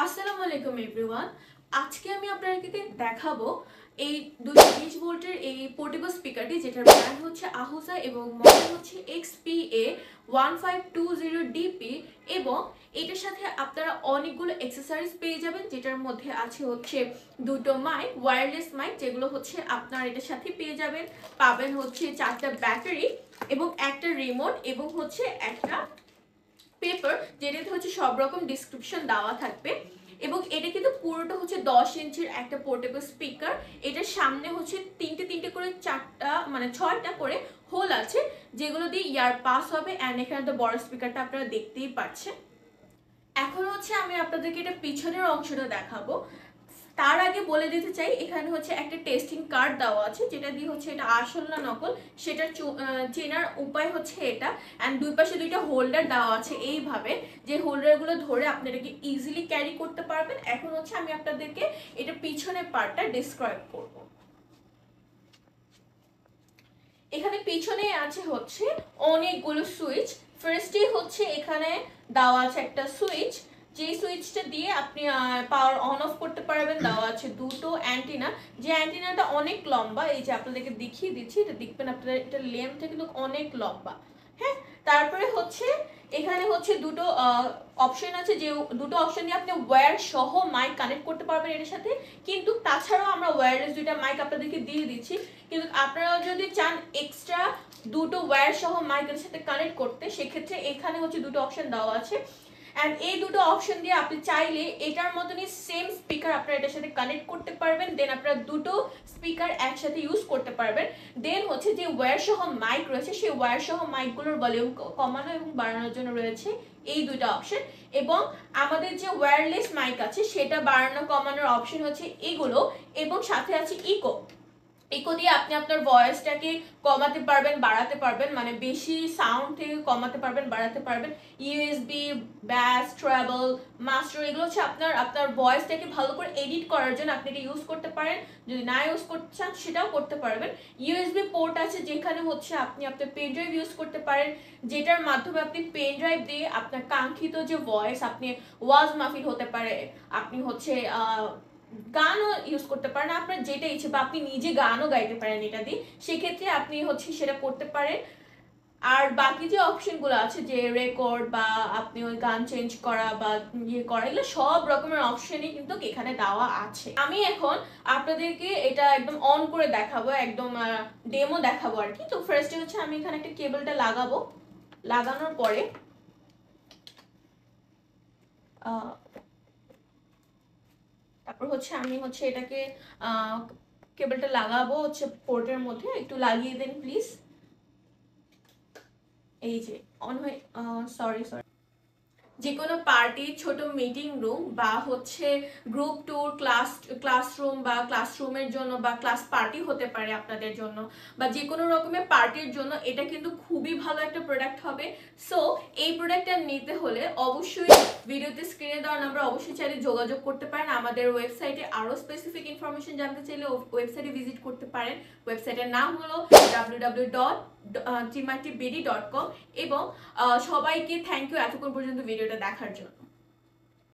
আসসালামু আলাইকুম এভরিওয়ান। আজকে আমি আপনাদেরকে দেখাবো এই 220 ভোল্টের এই পোর্টেবল স্পিকারটি, যেটার ব্র্যান্ড হচ্ছে আহুজা এবং মডেল হচ্ছে XPA1520DP এবং এটার সাথে আপনারা অনেকগুলো অ্যাক্সেসরিজ পেয়ে যাবেন, যেটার মধ্যে আছে হচ্ছে দুটো মাইক, ওয়্যারলেস মাইক, যেগুলো হচ্ছে আপনারা এটার সাথে পেয়ে যাবেন। পাবেন হচ্ছে 4টা ব্যাটারি এবং একটা রিমোট এবং হচ্ছে একটা পেপার, যেটাতে হচ্ছে সব রকম ডিসক্রিপশন দেওয়া থাকবে। এবং এটা কিন্তু পুরোটা হচ্ছে 10 ইঞ্চির একটা পোর্টেবল স্পিকার। এটার সামনে হচ্ছে তিনটে করে 6টা করে হোল আছে, যেগুলো দিয়ে ইয়ার পাস হবে। অ্যান্ড এখানে তো বড় স্পিকারটা আপনারা দেখতেই পাচ্ছেন। এখন হচ্ছে আমি আপনাদেরকে এটা পিছনের অংশটা দেখাবো। তার আগে বলে দিতে চাই, এখানে হচ্ছে একটা টেস্টিং কার্ড দেওয়া আছে, যেটা দিয়ে হচ্ছে এটা আসল না নকল সেটা চেনার উপায় হচ্ছে এটা। অ্যান্ড দুই পাশে দুইটা হোল্ডার দেওয়া আছে, এইভাবে যে হোল্ডারগুলো ধরে আপনি এটাকে ইজিলি ক্যারি করতে পারবেন। এখন হচ্ছে আমি আপনাদেরকে এটা পিছনের পার্টটা ডিসক্রাইব করব। এখানে পিছনে আছে হচ্ছে অনেকগুলো সুইচ। ফার্স্টে হচ্ছে এখানে দেওয়া আছে একটা সুইচ, যে সুইচটা দিয়ে আপনি পাওয়ার অন অফ করতে পারবেন। দেওয়া আছে দুটো অ্যান্টিনা, যে অ্যান্টিনাটা অনেক লম্বা, এই যে আপনাদেরকে দেখিয়ে দিচ্ছি, এটা দেখবেন আপনারা, এটা লেন্থটা কিন্তু অনেক লম্বা। হ্যাঁ, তারপরে হচ্ছে এখানে হচ্ছে দুটো অপশন আছে, যে দুটো অপশন দিয়ে আপনি ওয়্যার সহ মাইক কানেক্ট করতে পারবেন এর সাথে। কিন্তু তাছাড়াও আমরা ওয়্যারলেস দুইটা মাইক আপনাদেরকে দিয়ে দিচ্ছি, কিন্তু আপনারা যদি চান এক্সট্রা দুটো ওয়্যার সহ মাইক এর সাথে কানেক্ট করতে, সেক্ষেত্রে এখানে হচ্ছে দুটো অপশন দেওয়া আছে। অ্যান্ড এই দুটো অপশন দিয়ে আপনি চাইলে এটার মতনই সেম স্পিকার আপনারা এটার সাথে কানেক্ট করতে পারবেন। দেন আপনারা দুটো স্পিকার একসাথে ইউজ করতে পারবেন। দেন হচ্ছে যে ওয়্যার সহ মাইক রয়েছে, সেই ওয়্যার সহ মাইকগুলোর ভলিউম কমানো এবং বাড়ানোর জন্য রয়েছে এই দুটো অপশন। এবং আমাদের যে ওয়্যারলেস মাইক আছে সেটা বাড়ানো কমানোর অপশন হচ্ছে এগুলো। এবং সাথে আছে ইকো। ইকো দিয়ে আপনি আপনার ভয়েসটাকে কমাতে পারবেন, বাড়াতে পারবেন, মানে বেশি সাউন্ড থেকে কমাতে পারবেন, বাড়াতে পারবেন। ইউএসবি, ব্যাস, ট্রাভেল, মাস্টার, এগুলো হচ্ছে আপনার ভয়েসটাকে ভালো করে এডিট করার জন্য আপনি এটা ইউজ করতে পারেন। যদি না ইউজ করতে চান সেটাও করতে পারবেন। ইউএসবি পোর্ট আছে, যেখানে হচ্ছে আপনি আপনার পেন ড্রাইভ ইউজ করতে পারেন, যেটার মাধ্যমে আপনি পেন ড্রাইভ দিয়ে আপনার কাঙ্ক্ষিত যে ভয়েস, আপনি ওয়াজ মাহফিল হতে পারে, আপনি হচ্ছে গানও ইউজ করতে পারেন, আপনার যেটা ইচ্ছে, বা আপনি নিজে গানও গাইতে পারেন এটা দিয়ে, সেক্ষেত্রে আপনি হচ্ছে সেটা করতে পারেন। আর বাকি যে অপশনগুলো আছে, যে রেকর্ড বা আপনি ওই গান চেঞ্জ করা বা ইয়ে করা, এগুলো সব রকমের অপশনই কিন্তু এখানে দেওয়া আছে। আমি এখন আপনাদেরকে এটা একদম অন করে দেখাবো, একদম ডেমো দেখাবো আর কি। তো ফার্স্টে হচ্ছে আমি এখানে একটা কেবলটা লাগাবো। লাগানোর পরে তারপর হচ্ছে আমি হচ্ছে এটাকে কেবলটা লাগাবো হচ্ছে পোর্টের মধ্যে। একটু লাগিয়ে দেন প্লিজ। এই যে অন হয়ে, সরি, যে কোনো পার্টি, ছোট মিটিং রুম বা হচ্ছে গ্রুপ ট্যুর, ক্লাসরুম বা ক্লাসরুমের জন্য বা ক্লাস পার্টি হতে পারে আপনাদের জন্য, বা যে কোনো রকমের পার্টির জন্য এটা কিন্তু খুবই ভালো একটা প্রোডাক্ট হবে। সো এই প্রোডাক্টটা নিতে হলে অবশ্যই ভিডিওতে স্ক্রিনে দেওয়া নাম্বার অবশ্যই চাইলে যোগাযোগ করতে পারেন। আমাদের ওয়েবসাইটে আরও স্পেসিফিক ইনফরমেশন জানতে চাইলে ওয়েবসাইটে ভিজিট করতে পারেন। ওয়েবসাইটের নাম হলো www.trimartibd.com। এবং সবাইকে থ্যাংক ইউ এতক্ষণ পর্যন্ত ভিডিওটা দেখার জন্য।